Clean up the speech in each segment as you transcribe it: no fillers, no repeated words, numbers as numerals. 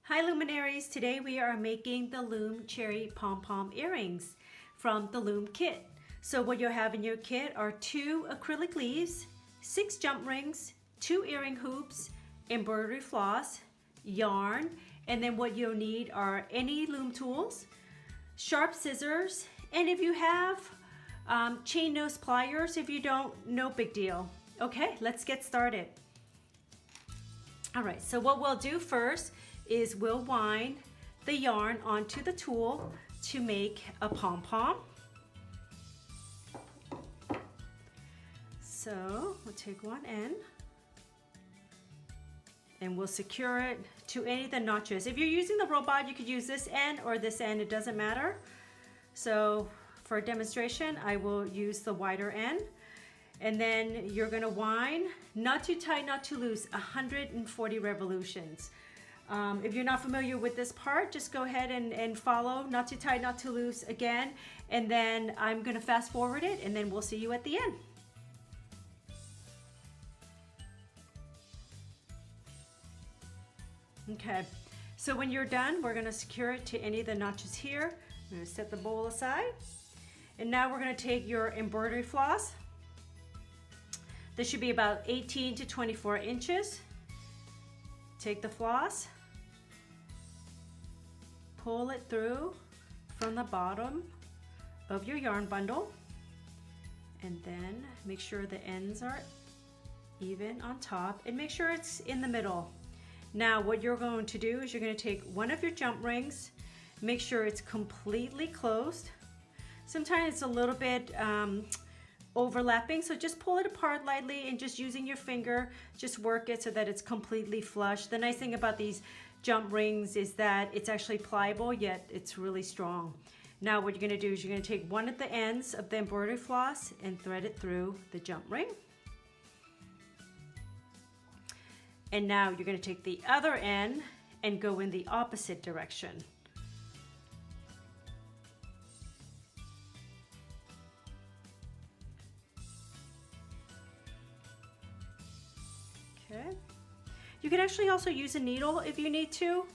Hi luminaries, today we are making the Loome Cherry Pom Pom earrings from the Loome kit. So what you'll have in your kit are 2 acrylic leaves, 6 jump rings, 2 earring hoops, embroidery floss, yarn, and then what you'll need are any loom tools, sharp scissors, and if you have chain nose pliers. If you don't, no big deal. Okay, let's get started. All right, so what we'll do first is we'll wind the yarn onto the tool to make a pom-pom. So we'll take one end and we'll secure it to any of the notches. If you're using the robot, you could use this end or this end, it doesn't matter. So for a demonstration, I will use the wider end. And then you're gonna wind, not too tight, not too loose, 140 revolutions. If you're not familiar with this part, just go ahead and follow, not too tight, not too loose again. And then I'm gonna fast forward it and then we'll see you at the end. Okay, so when you're done, we're gonna secure it to any of the notches here. I'm gonna set the bowl aside. And now we're gonna take your embroidery floss. This should be about 18 to 24 inches. Take the floss, pull it through from the bottom of your yarn bundle, and then make sure the ends are even on top and make sure it's in the middle. Now what you're going to do is you're going to take one of your jump rings, make sure it's completely closed. Sometimes it's a little bit overlapping, so just pull it apart lightly and just using your finger, just work it so that it's completely flush. The nice thing about these jump rings is that it's actually pliable, yet it's really strong. Now what you're gonna do is you're gonna take one of the ends of the embroidery floss and thread it through the jump ring. And now you're gonna take the other end and go in the opposite direction. Okay. You can actually also use a needle if you need to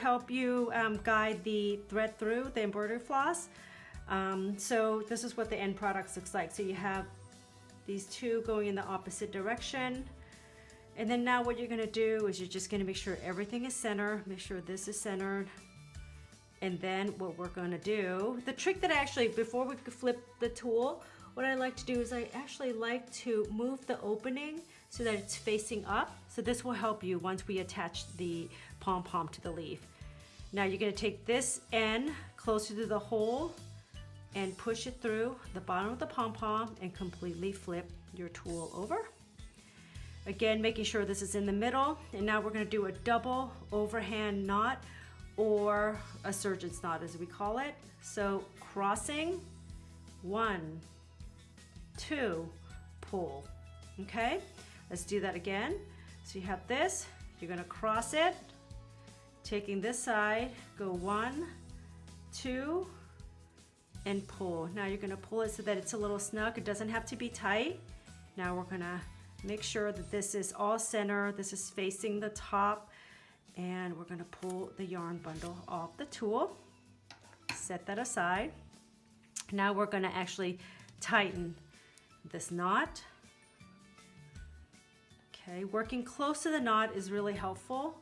help you guide the thread through the embroidery floss. So this is what the end product looks like. So you have these two going in the opposite direction. And then now what you're gonna do is you're just gonna make sure everything is centered, make sure this is centered. And then what we're gonna do, the trick that I actually, before we flip the tool, what I like to do is I actually like to move the opening so that it's facing up. So this will help you once we attach the pom-pom to the leaf. Now you're gonna take this end closer to the hole and push it through the bottom of the pom-pom and completely flip your tool over. Again, making sure this is in the middle. And now we're gonna do a double overhand knot, or a surgeon's knot as we call it. So crossing, 1, 2, pull, okay? Let's do that again. So you have this, you're gonna cross it, taking this side, go 1, 2, and pull. Now you're gonna pull it so that it's a little snug. It doesn't have to be tight. Now we're gonna make sure that this is all center, this is facing the top, and we're gonna pull the yarn bundle off the tool. Set that aside. Now we're gonna actually tighten this knot. Okay, working close to the knot is really helpful.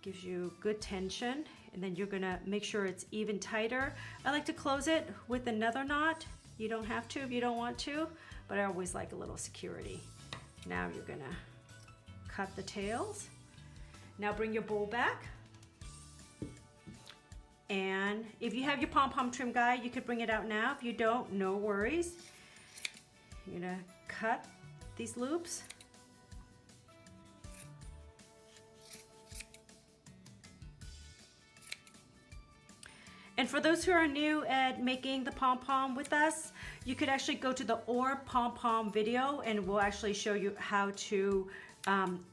Gives you good tension, and then you're gonna make sure it's even tighter. I like to close it with another knot. You don't have to if you don't want to, but I always like a little security. Now you're gonna cut the tails. Now bring your bowl back. And if you have your Pom Pom Trim guide, you could bring it out now. If you don't, no worries. You're gonna cut these loops. And for those who are new at making the pom-pom with us, you could actually go to the Or Pom Pom video and we'll actually show you how to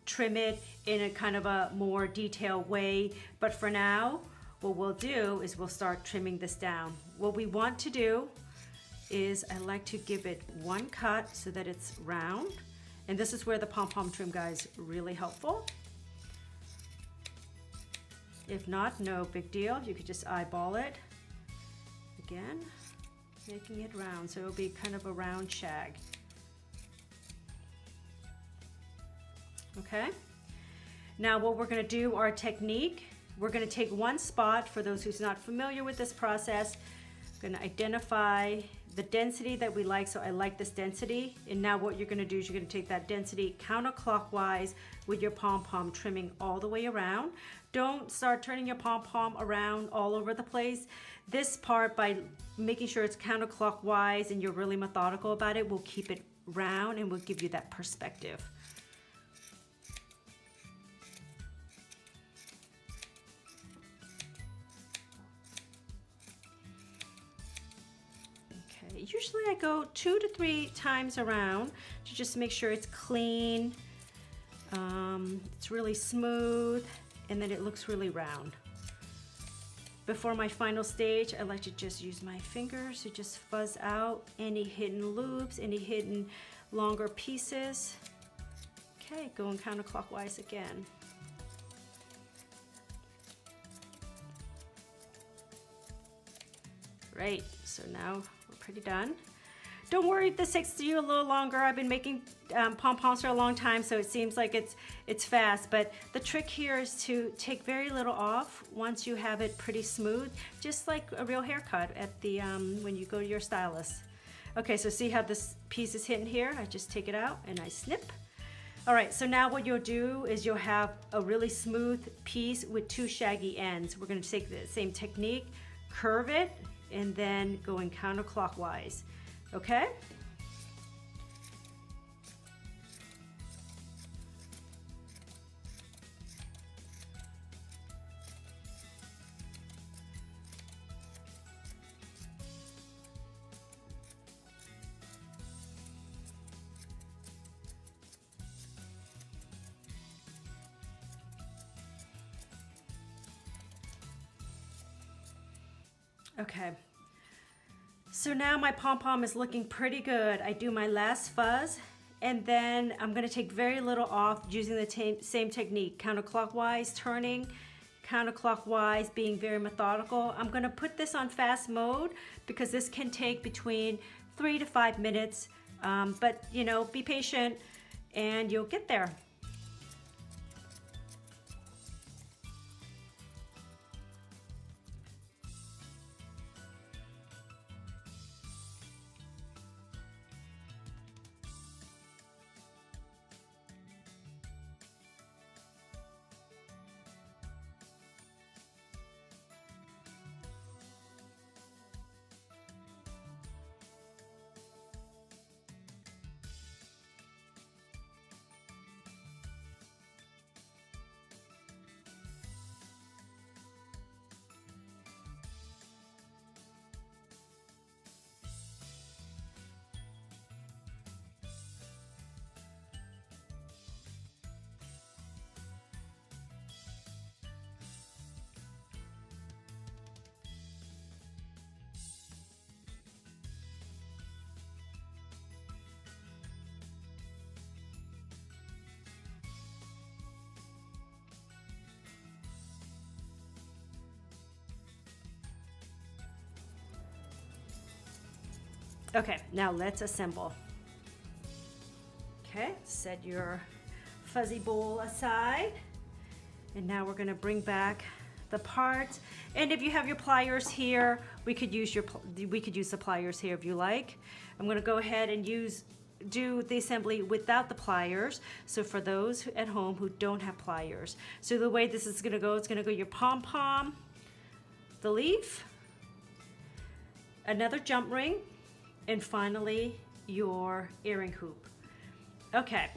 trim it in a kind of a more detailed way. But for now, what we'll do is we'll start trimming this down. What we want to do is I like to give it one cut so that it's round. And this is where the Pom Pom Trim guide is really helpful. If not, no big deal. You could just eyeball it. Again, making it round, so it'll be kind of a round shag. Okay, now what we're going to do, our technique, we're going to take one spot. For those who's not familiar with this process, I'm going to identify the density that we like. So I like this density, and now what you're going to do is you're going to take that density counterclockwise with your pom pom, trimming all the way around. Don't start turning your pom pom around all over the place. This part, by making sure it's counterclockwise and you're really methodical about it, will keep it round and will give you that perspective. Usually I go 2 to 3 times around to just make sure it's clean, it's really smooth, and then it looks really round. Before my final stage, I like to just use my fingers to just fuzz out any hidden loops, any hidden longer pieces. Okay, going counterclockwise again. Great, so now we're pretty done. Don't worry if this takes you a little longer. I've been making pom-poms for a long time, so it seems like it's fast, but the trick here is to take very little off once you have it pretty smooth, just like a real haircut at the when you go to your stylist. Okay, so see how this piece is hidden here? I just take it out and I snip. All right, so now what you'll do is you'll have a really smooth piece with 2 shaggy ends. We're gonna take the same technique, curve it, and then going counterclockwise, okay? Okay. So now my pom-pom is looking pretty good. I do my last fuzz, and then I'm gonna take very little off using the same technique, counterclockwise, turning, counterclockwise, being very methodical. I'm gonna put this on fast mode because this can take between 3 to 5 minutes, but you know, be patient and you'll get there. Okay, now let's assemble. Okay, set your fuzzy bowl aside. And now we're gonna bring back the parts. And if you have your pliers here, we could use the pliers here if you like. I'm gonna go ahead and do the assembly without the pliers. So for those at home who don't have pliers. So the way this is gonna go, it's gonna go your pom-pom, the leaf, another jump ring, and finally your earring hoop. Okay,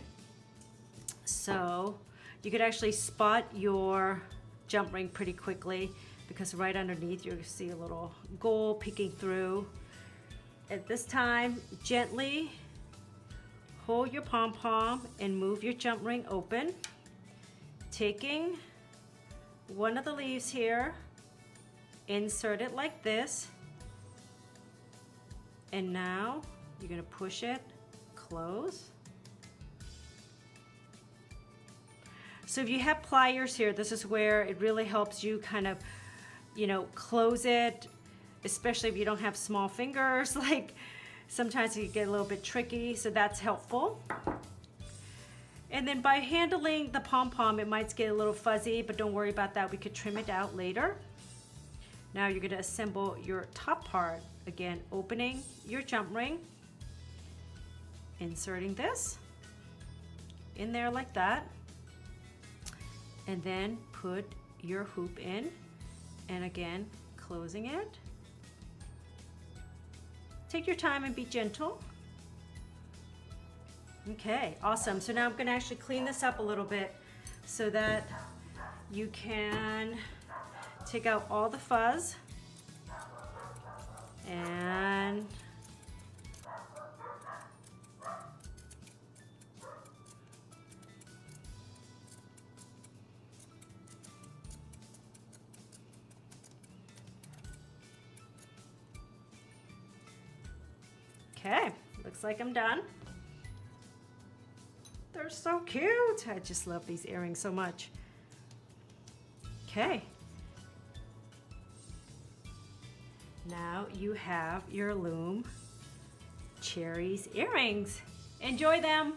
so you could actually spot your jump ring pretty quickly because right underneath you see a little gold peeking through. At this time, gently hold your pom-pom and move your jump ring open, taking one of the leaves here, insert it like this, and now you're gonna push it close. So if you have pliers here, this is where it really helps you kind of, you know, close it, especially if you don't have small fingers. Like sometimes you get a little bit tricky, so that's helpful. And then by handling the pom-pom, it might get a little fuzzy, but don't worry about that. We could trim it out later. Now you're gonna assemble your top part. Again, opening your jump ring, inserting this in there like that, and then put your hoop in, and again, closing it. Take your time and be gentle. Okay, awesome. So now I'm gonna actually clean this up a little bit so that you can take out all the fuzz and okay, looks like I'm done. They're so cute. I just love these earrings so much. Okay. Now you have your Loome Cherries earrings. Enjoy them.